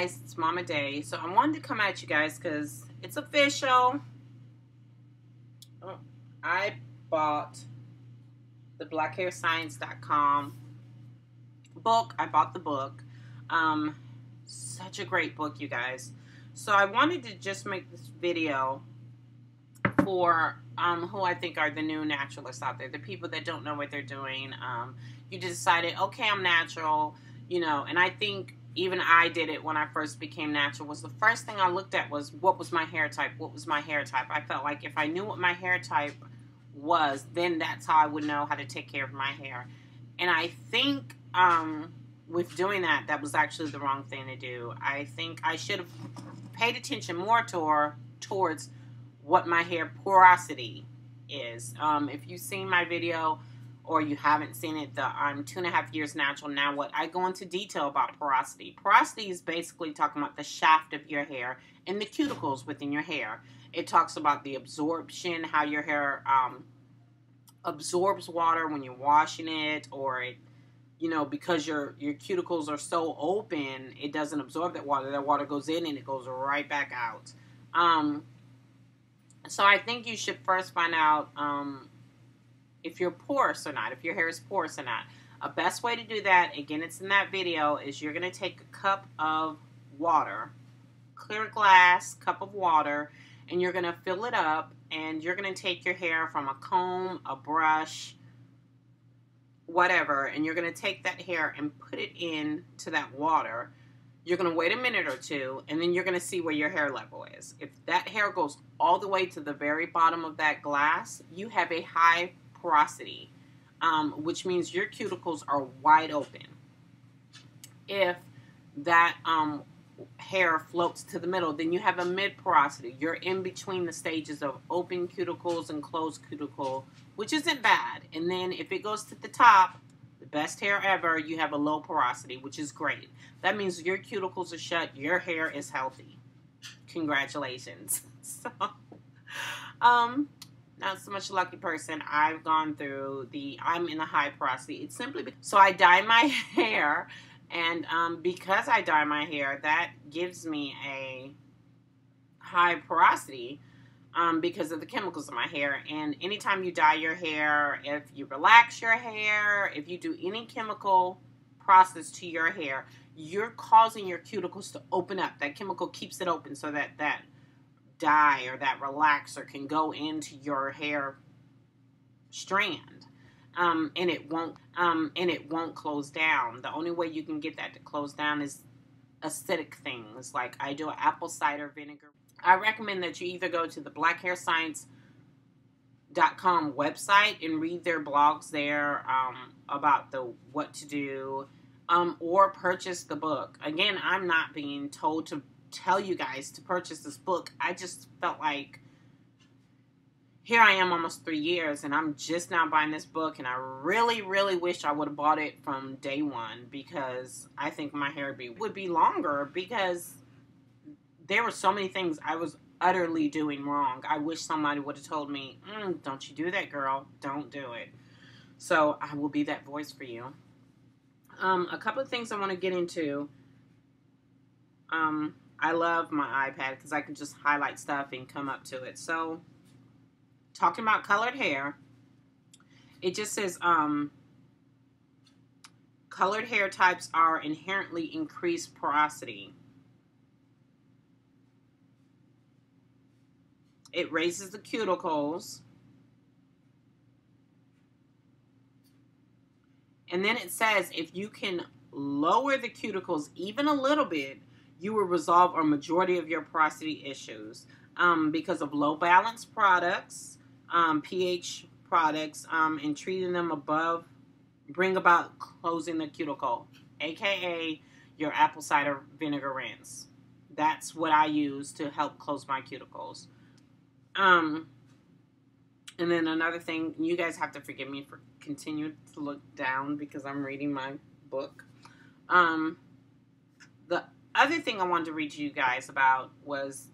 guys, it's Mamadaye. So I wanted to come at you guys because it's official. I bought the blackhairscience.com book. I bought the book. Such a great book, you guys. So I wanted to just make this video for who I think are the new naturalists out there, the people that don't know what they're doing. You decided, okay, I'm natural, you know, and I think even I did it when I first became natural. Was the first thing I looked at was what was my hair type? What was my hair type? I felt like if I knew what my hair type was, then that's how I would know how to take care of my hair. And I think with doing that, that was actually the wrong thing to do. I think I should have paid attention more towards what my hair porosity is. If you've seen my video or you haven't seen it, I'm 2.5 years natural now. What I go into detail about porosity. Porosity is basically talking about the shaft of your hair and the cuticles within your hair. It talks about the absorption, how your hair absorbs water when you're washing it, or it, you know, because your cuticles are so open, it doesn't absorb that water. That water goes in and it goes right back out. So I think you should first find out if you're porous or not, if your hair is porous or not. A best way to do that, again, it's in that video, is you're going to take a cup of water, clear glass cup of water, and you're going to fill it up, and you're going to take your hair from a comb, a brush, whatever, and you're going to take that hair and put it into that water. You're going to wait a minute or two, and then you're going to see where your hair level is. If that hair goes all the way to the very bottom of that glass, you have a high porosity, which means your cuticles are wide open. If that hair floats to the middle, then you have a mid porosity. You're in between the stages of open cuticles and closed cuticle, which isn't bad. And then if it goes to the top, the best hair ever, you have a low porosity, which is great. That means your cuticles are shut, your hair is healthy. Congratulations. So, not so much a lucky person. I've gone through I'm in a high porosity. It's simply so I dye my hair, and because I dye my hair, that gives me a high porosity because of the chemicals in my hair. And anytime you dye your hair, if you relax your hair, if you do any chemical process to your hair, you're causing your cuticles to open up. That chemical keeps it open so that that dye or that relaxer can go into your hair strand, and it won't close down. The only way you can get that to close down is acidic things, like I do apple cider vinegar. I recommend that you either go to the blackhairscience.com website and read their blogs there about what to do, or purchase the book. Again, I'm not being told to tell you guys to purchase this book. I just felt like, here I am almost 3 years and I'm just now buying this book, and I really, really wish I would have bought it from day one, because I think my hair would be longer, because there were so many things I was utterly doing wrong. I wish somebody would have told me, don't you do that, girl. Don't do it. So I will be that voice for you. A couple of things I want to get into. I love my iPad because I can just highlight stuff and come up to it. So, talking about colored hair, it just says colored hair types are inherently increased porosity. It raises the cuticles. And then it says if you can lower the cuticles even a little bit, you will resolve a majority of your porosity issues because of low balance products, pH products, and treating them above bring about closing the cuticle, aka your apple cider vinegar rinse. That's what I use to help close my cuticles. And then another thing, you guys have to forgive me for continuing to look down because I'm reading my book. The other thing I wanted to read to you guys about was,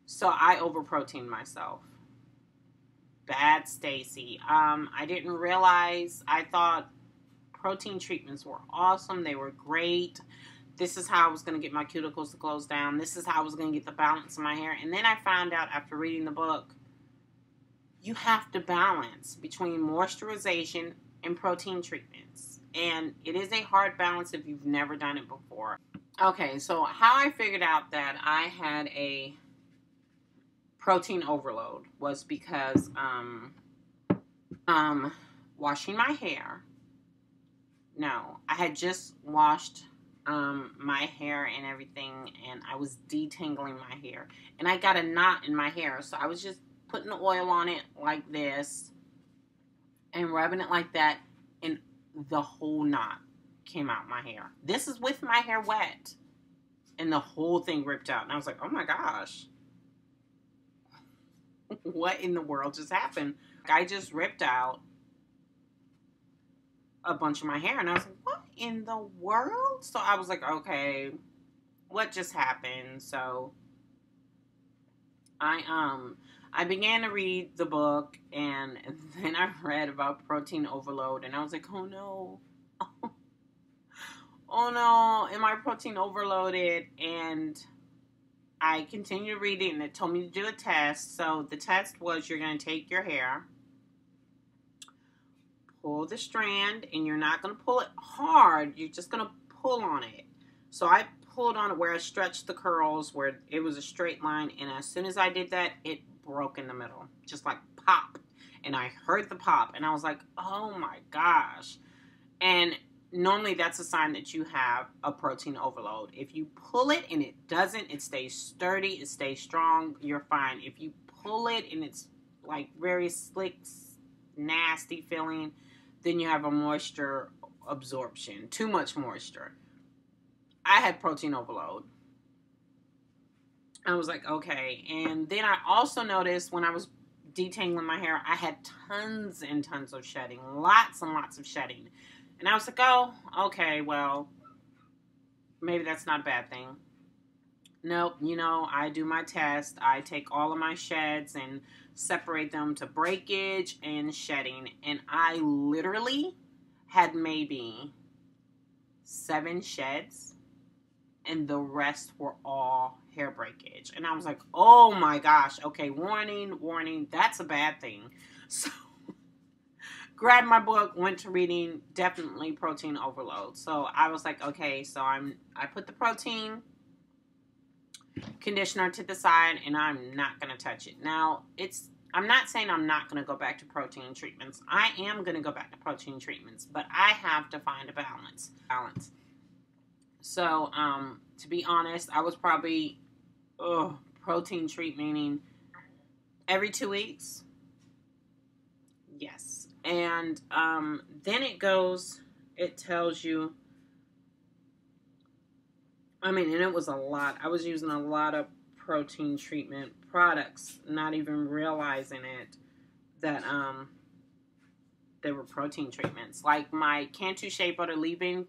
so I overprotein myself. Bad Stacy. I didn't realize, I thought protein treatments were awesome. They were great. this is how I was going to get my cuticles to close down. This is how I was going to get the balance in my hair. And then I found out after reading the book, you have to balance between moisturization and protein treatments. And it is a hard balance if you've never done it before. Okay, so how I figured out that I had a protein overload was because washing my hair. No, I had just washed my hair and everything, and I was detangling my hair, and I got a knot in my hair, so I was just putting the oil on it like this and rubbing it like that, and the whole knot came out my hair. This is with my hair wet, and the whole thing ripped out, and I was like, oh my gosh, what in the world just happened? I just ripped out a bunch of my hair, and I was like, what in the world? So I was like, okay, what just happened? So I began to read the book, and then I read about protein overload, and I was like, oh no, oh no, am I protein overloaded? And I continued reading, and it told me to do a test. So the test was, you're going to take your hair, pull the strand, and you're not going to pull it hard, you're just going to pull on it. So I pulled on it where I stretched the curls, where it was a straight line, and as soon as I did that, it broke in the middle, just like pop. And I heard the pop, and I was like, oh my gosh. And normally that's a sign that you have a protein overload. If you pull it and it doesn't, it stays sturdy, it stays strong, you're fine. If you pull it and it's like very slick, nasty feeling, then you have a moisture absorption, too much moisture. I had protein overload. I was like, okay. And then I also noticed when I was detangling my hair, I had tons and tons of shedding, lots and lots of shedding. And I was like, oh, okay, well, maybe that's not a bad thing. Nope, you know, I do my test. I take all of my sheds and separate them to breakage and shedding. And I literally had maybe 7 sheds, and the rest were all hair breakage. And I was like, oh my gosh, okay, warning, warning, that's a bad thing. So grabbed my book, went to reading, definitely protein overload. So I was like, okay, so I put the protein conditioner to the side, and I'm not going to touch it. Now, I'm not saying I'm not going to go back to protein treatments. I am going to go back to protein treatments, but I have to find a balance. So, to be honest, I was probably, protein treatmenting every 2 weeks. Yes. And, then it tells you, and it was a lot. I was using a lot of protein treatment products, not even realizing it, that, they were protein treatments. Like my Cantu Shea Butter Leave-In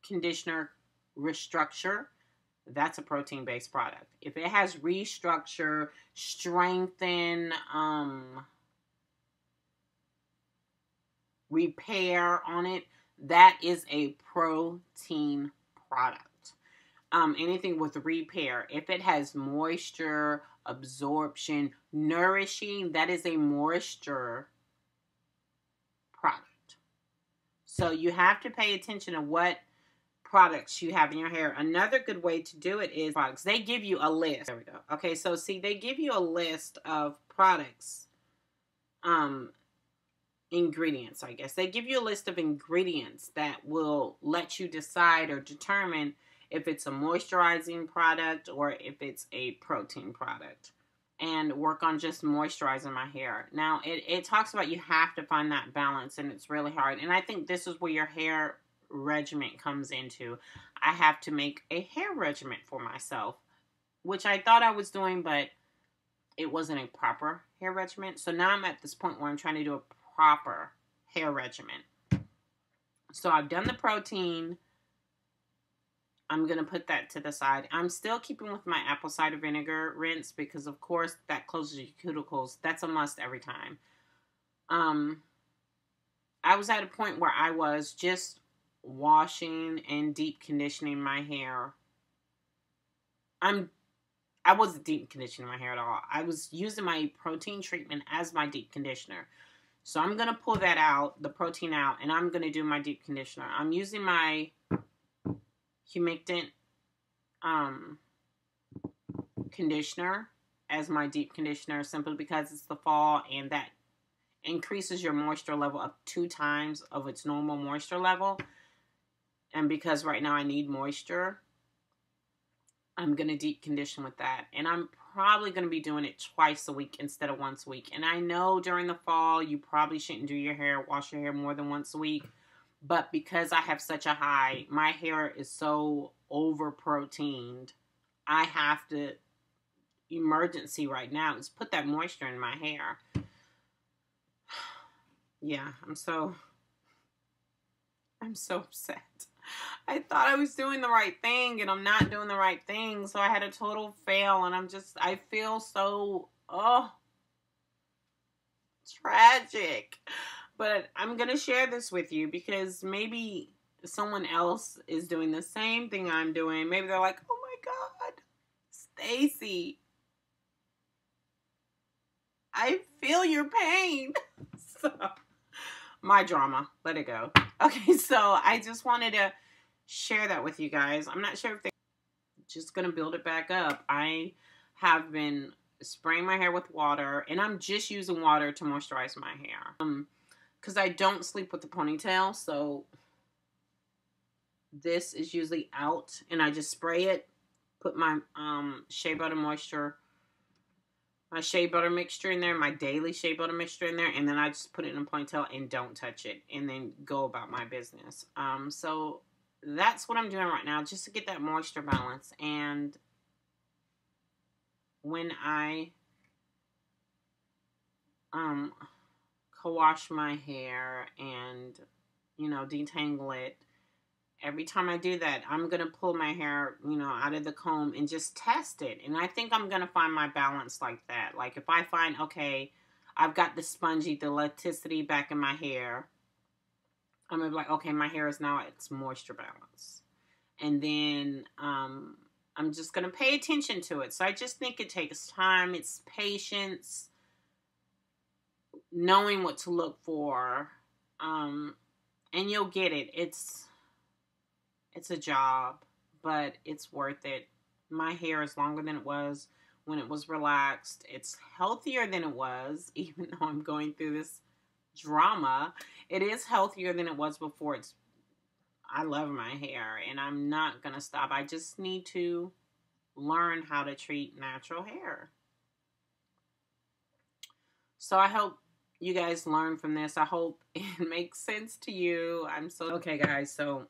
Conditioner Restructure, that's a protein-based product. If it has restructure, strengthen, repair on it, that is a protein product. Anything with repair, if it has moisture, absorption, nourishing, that is a moisture product. So you have to pay attention to what products you have in your hair. Another good way to do it is products. They give you a list. There we go. Okay, so see, they give you a list of products, ingredients, I guess. They give you a list of ingredients that will let you decide or determine if it's a moisturizing product or if it's a protein product, and work on just moisturizing my hair. Now, it talks about you have to find that balance, and it's really hard. And I think this is where your hair regimen comes into. I have to make a hair regimen for myself, which I thought I was doing, but it wasn't a proper hair regimen. So now I'm at this point where I'm trying to do a proper hair regimen. So I've done the protein. I'm going to put that to the side. I'm still keeping with my apple cider vinegar rinse because, of course, that closes your cuticles. That's a must every time. I was at a point where I was just washing and deep conditioning my hair. I wasn't deep conditioning my hair at all. I was using my protein treatment as my deep conditioner. So I'm going to pull that out, the protein out, and I'm going to do my deep conditioner. I'm using my humectant conditioner as my deep conditioner simply because it's the fall and that increases your moisture level up 2 times of its normal moisture level. And because right now I need moisture, I'm going to deep condition with that. And I'm probably going to be doing it twice a week instead of once a week. And I know during the fall, you probably shouldn't do your hair, wash your hair more than once a week. But because I have such a high, my hair is so over proteined, I have to, emergency right now is put that moisture in my hair. Yeah, I'm so upset. I thought I was doing the right thing and I'm not doing the right thing. So I had a total fail and I feel so, tragic. But I'm going to share this with you because maybe someone else is doing the same thing I'm doing. Maybe they're like, oh my God, Stacy, I feel your pain. So, my drama, let it go. Okay, so I just wanted to share that with you guys. I'm not sure if they're just going to build it back up. I have been spraying my hair with water, and I'm just using water to moisturize my hair. Because I don't sleep with the ponytail, so this is usually out, and I just spray it, put my shea butter mixture in there, my daily shea butter mixture in there, and then I just put it in a ponytail and don't touch it, and then go about my business. So that's what I'm doing right now, just to get that moisture balance. And when I co-wash my hair and, detangle it, every time I do that, I'm going to pull my hair, out of the comb and just test it. And I think I'm going to find my balance like that. Like if I find, okay, I've got the elasticity back in my hair, I'm going to be like, okay, my hair is now at its moisture balance. And then I'm just going to pay attention to it. So I just think it takes time. It's patience, knowing what to look for. And you'll get it. It's a job, but it's worth it. My hair is longer than it was when it was relaxed. It's healthier than it was, even though I'm going through this drama. It is healthier than it was before. I love my hair, and I'm not going to stop. I just need to learn how to treat natural hair. So I hope you guys learn from this. I hope it makes sense to you. Okay, guys, so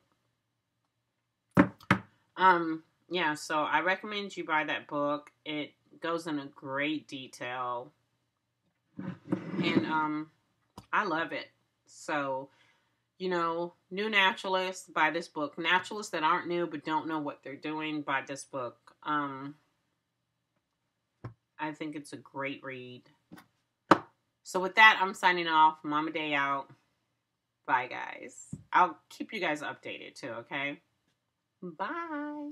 yeah, so I recommend you buy that book. It goes in a great detail. And I love it. So, new naturalists, buy this book. Naturalists that aren't new but don't know what they're doing, buy this book. I think it's a great read. So with that, I'm signing off. Mamadaye out. Bye, guys. I'll keep you guys updated too, okay? Bye.